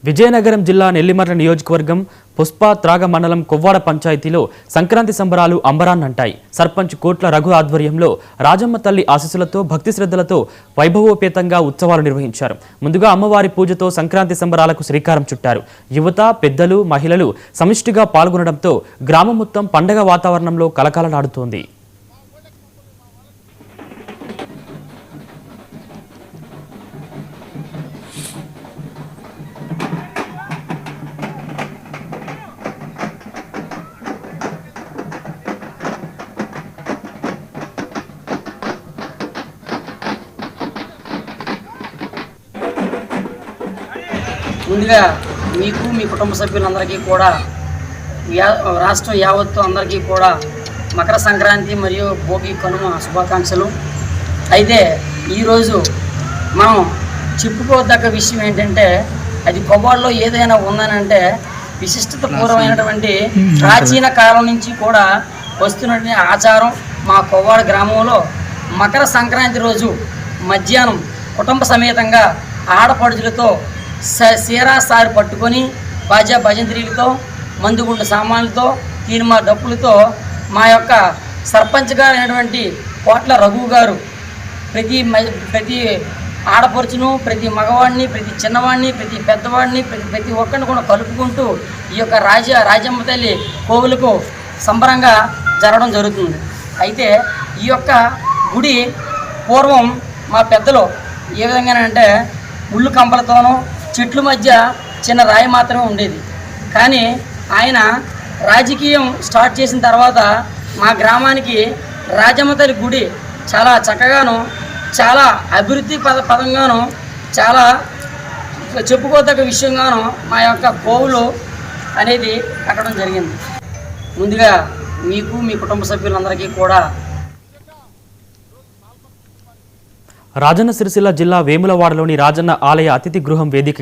విజయనగరం జిల్లా నెల్లిమర్ల నియోజకవర్గం పుష్ప త్రాగ మండలం కొవ్వాడ పంచాయతీలో సంక్రాంతి సంబరాలు అంబరాన్నంటాయి. సర్పంచ్ కోట్ల రఘు ఆధ్వర్యంలో రాజమ్మ తల్లి ఆశీస్సులతో భక్తి శ్రద్ధలతో వైభవోపేతంగా ఉత్సవాలు నిర్వహించారు. ముందుగా అమ్మవారి పూజతో సంక్రాంతి సంబరాలకు శ్రీకారం చుట్టారు. యువత, పెద్దలు, మహిళలు సమిష్టిగా పాల్గొనడంతో గ్రామం మొత్తం పండగ వాతావరణంలో కలకలలాడుతోంది. ముందుగా మీకు మీ కుటుంబ సభ్యులందరికీ కూడా రాష్ట్రం యావత్తు అందరికీ కూడా మకర సంక్రాంతి మరియు భోగి కనుమ శుభాకాంక్షలు. అయితే ఈరోజు మనం చెప్పుకోదగ్గ విషయం ఏంటంటే, అది కొవ్వాడలో ఏదైనా ఉందనంటే విశిష్టత పూర్వమైనటువంటి ప్రాచీన కాలం నుంచి కూడా వస్తున్నటువంటి ఆచారం. మా కొవ్వాడ గ్రామంలో మకర సంక్రాంతి రోజు మధ్యాహ్నం కుటుంబ సమేతంగా ఆడపడుచులతో సీరా సారి పట్టుకొని బాజా భజంత్రీలతో మందుగుండు సామాన్లతో తీర్మా డప్పులతో మా యొక్క సర్పంచ్ గారు అయినటువంటి కోట్ల రఘు గారు ప్రతి ఆడపడుచును, ప్రతి మగవాడిని, ప్రతి చిన్నవాడిని, ప్రతి పెద్దవాడిని, ప్రతి ఒక్కరిని కూడా కలుపుకుంటూ ఈ యొక్క రాజమ్మ తల్లి కోవులకు సంబరంగా జరగడం జరుగుతుంది. అయితే ఈ యొక్క గుడి పూర్వం మా పెద్దలు ఏ విధంగానంటే ముళ్ళు కంపలతోనూ చెట్ల మధ్య చిన్న రాయి మాత్రమే ఉండేది. కానీ ఆయన రాజకీయం స్టార్ట్ చేసిన తర్వాత మా గ్రామానికి రాజమ్మ తల్లి గుడి చాలా చక్కగాను, చాలా అభివృద్ధి పదంగాను, చాలా చెప్పుకోదగ్గ విషయంగాను మా యొక్క కోవులు అనేది కట్టడం జరిగింది. ముందుగా మీకు మీ కుటుంబ సభ్యులందరికీ కూడా రాజన్న సిరిసిల్ల జిల్లా వేములవాడలోని రాజన్న ఆలయ అతిథి గృహం వేదిక